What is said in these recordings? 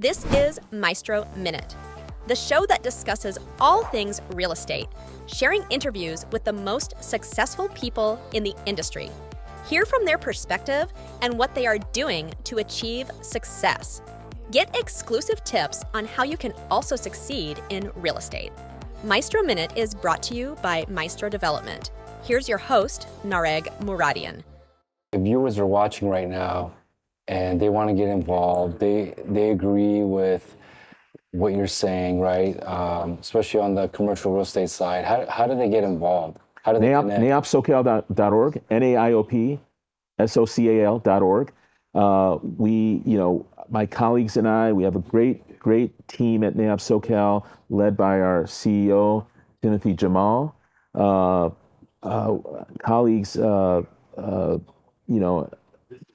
This is Maestro Minute, the show that discusses all things real estate, sharing interviews with the most successful people in the industry. Hear from their perspective and what they are doing to achieve success. Get exclusive tips on how you can also succeed in real estate. Maestro Minute is brought to you by Maestro Development. Here's your host, Nareg Muradian. The viewers are watching right now and they want to get involved. They agree with what you're saying, right? Especially on the commercial real estate side. How do they get involved? How do they connect? NAIOPSoCal.org, NAIOP SoCal.org. My colleagues and I, we have a great team at NAIOP SoCal led by our CEO, Timothy Jamal. Colleagues,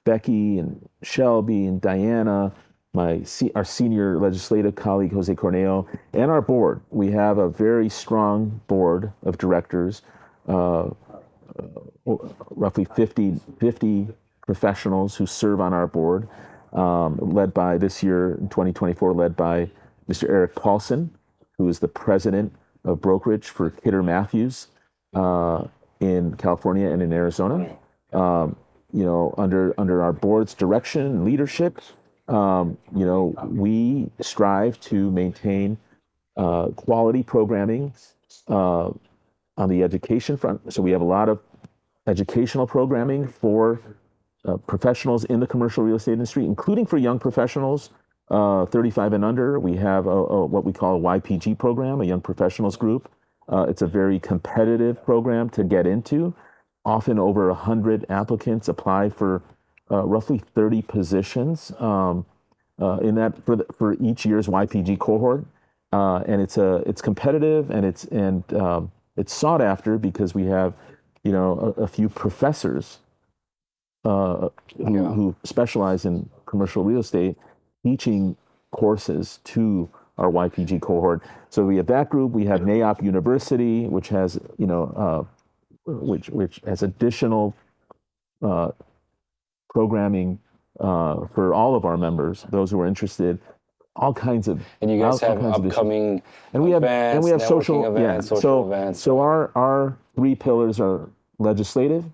Becky and Shelby and Diana, our senior legislative colleague, Jose Corneo, and our board. We have a very strong board of directors, roughly 50 professionals who serve on our board, led by this year, in 2024, led by Mr. Eric Paulson, who is the president of brokerage for Kidder Matthews in California and in Arizona. Under our board's direction and leadership, we strive to maintain quality programming on the education front. So we have a lot of educational programming for professionals in the commercial real estate industry, including for young professionals, 35 and under. We have what we call a YPG program, a young professionals group. It's a very competitive program to get into. Often over 100 applicants apply for roughly 30 positions in that for each year's YPG cohort, and it's competitive and it's sought after because we have a few professors who specialize in commercial real estate teaching courses to our YPG cohort. So we have that group. We have NAIOP University, which has which has additional programming for all of our members, those who are interested, all kinds of. And you guys have upcoming events, and we have social events. So our three pillars are legislative,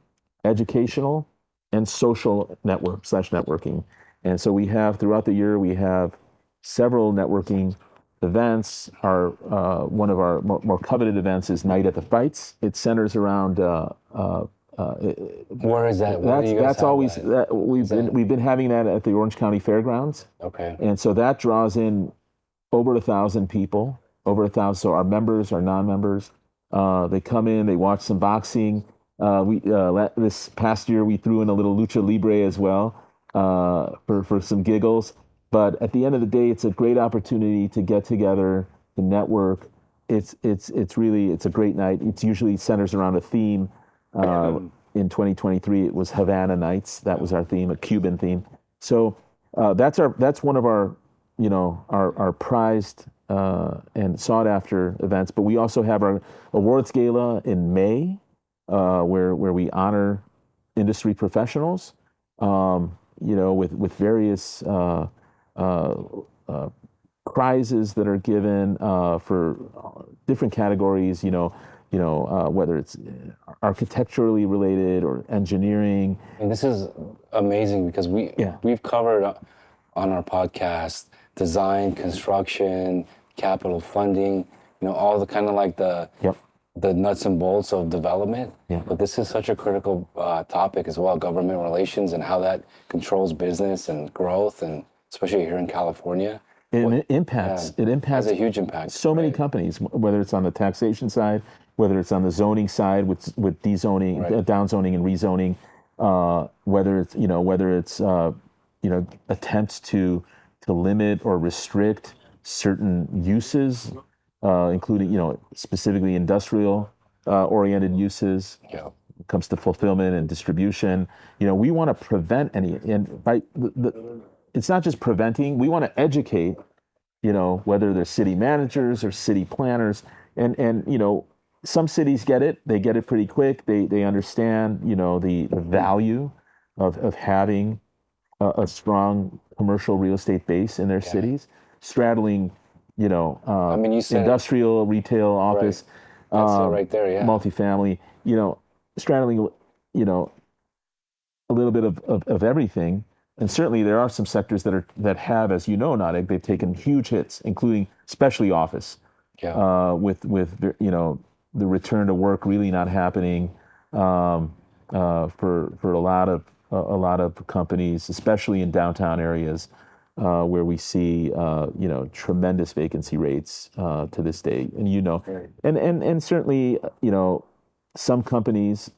educational, and social networking. And so we have throughout the year we have several networking events. One of our more coveted events is Night at the Fights. It centers around. Where is that? We've been having that at the Orange County Fairgrounds. Okay. And so that draws in over 1,000 people. So our members, our non-members, they come in, they watch some boxing. This past year we threw in a little lucha libre as well for some giggles. But at the end of the day, it's a great opportunity to get together, to network. It's a great night. It usually centers around a theme. In 2023, it was Havana Nights. That was our theme, a Cuban theme. So that's one of our prized and sought after events. But we also have our awards gala in May, where we honor industry professionals, with various prizes that are given for different categories, whether it's architecturally related or engineering. And this is amazing because we've covered on our podcast design, construction, capital funding, all the kind of like the nuts and bolts of development. Yeah. But this is such a critical topic as well, government relations and how that controls business and growth, and especially here in California. It impacts has a huge impact. So many companies, whether it's on the taxation side, whether it's on the zoning side with dezoning, downzoning and rezoning, whether it's attempts to limit or restrict certain uses, including specifically industrial oriented uses. Yeah. When it comes to fulfillment and distribution, we want to prevent any, and by it's not just preventing, we want to educate, whether they're city managers or city planners, and some cities get it, they get it pretty quick. They understand, the value of having a strong commercial real estate base in their cities. straddling, I mean, you said industrial, retail, office, That's it right there, yeah. multifamily, straddling, a little bit of everything. And certainly there are some sectors that have, as you know, Nadig, they've taken huge hits, including especially office, with the return to work really not happening for a lot of companies, especially in downtown areas where we see tremendous vacancy rates to this day. And and certainly some companies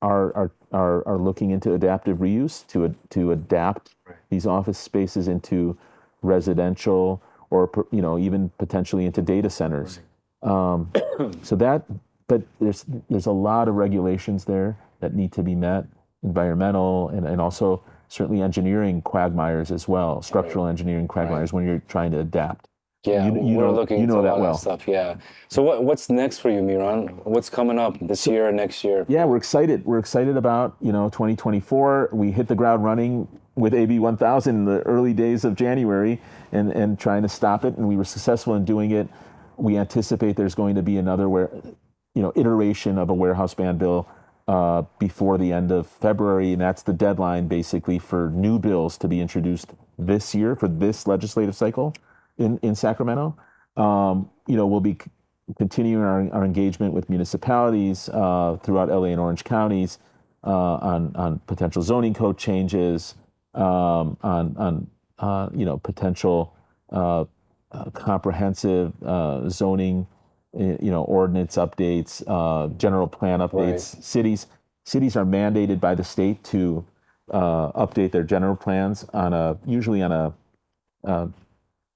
are looking into adaptive reuse to adapt these office spaces into residential or even potentially into data centers. But there's a lot of regulations there that need to be met, environmental and also certainly engineering quagmires as well, structural engineering quagmires when you're trying to adapt. Yeah, we're looking into that all well. that stuff. Yeah. So what's next for you, Mihran? What's coming up this year and next year? Yeah, we're excited. We're excited about 2024. We hit the ground running with AB 1000 in the early days of January and trying to stop it, and we were successful in doing it. We anticipate there's going to be another iteration of a warehouse ban bill before the end of February, and that's the deadline basically for new bills to be introduced this year for this legislative cycle in Sacramento. We'll be continuing our engagement with municipalities throughout LA and Orange counties on potential zoning code changes, on potential comprehensive zoning, ordinance updates, general plan updates. Right. Cities are mandated by the state to update their general plans usually on a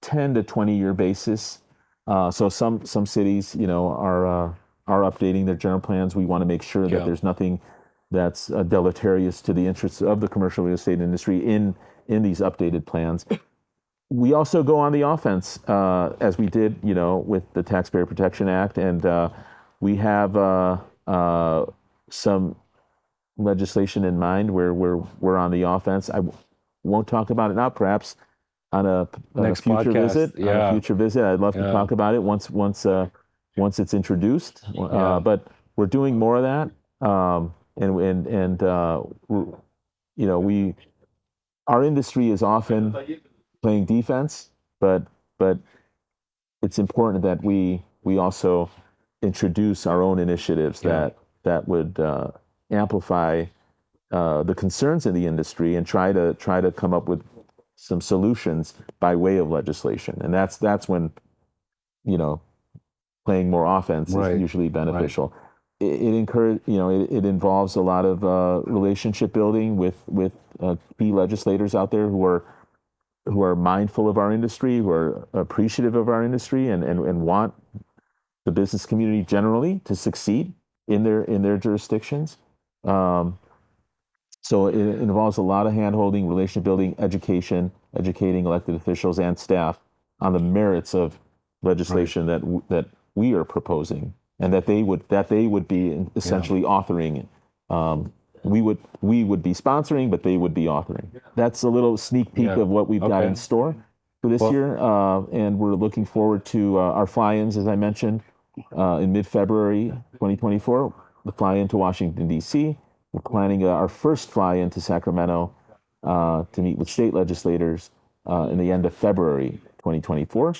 10 to 20 year basis. So some cities, are updating their general plans. We want to make sure that there's nothing that's deleterious to the interests of the commercial real estate industry in these updated plans. We also go on the offense, as we did, with the Taxpayer Protection Act, and we have some legislation in mind where we're on the offense. I won't talk about it now, perhaps on a future visit. On a future visit, I'd love to talk about it once it's introduced. But we're doing more of that, our industry is often playing defense, but it's important that we also introduce our own initiatives that would amplify the concerns in the industry and try to come up with some solutions by way of legislation. And that's when playing more offense is usually beneficial. It involves a lot of relationship building with key legislators out there who are mindful of our industry, who are appreciative of our industry, and want the business community generally to succeed in their jurisdictions. So it involves a lot of hand-holding, relationship building, educating elected officials and staff on the merits of legislation that we are proposing, and that they would be essentially authoring. We would be sponsoring, but they would be authoring. That's a little sneak peek of what we've got in store for this year, and we're looking forward to our fly-ins, as I mentioned, in mid-February 2024. The fly-in to Washington, D.C. We're planning our first fly-in to Sacramento to meet with state legislators in the end of February 2024.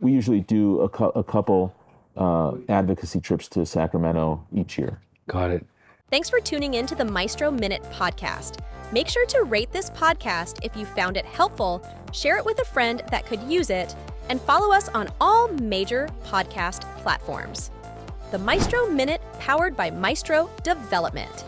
We usually do a couple advocacy trips to Sacramento each year. Got it. Thanks for tuning in to the Maestro Minute podcast. Make sure to rate this podcast if you found it helpful, share it with a friend that could use it, and follow us on all major podcast platforms. The Maestro Minute, powered by Maestro Development.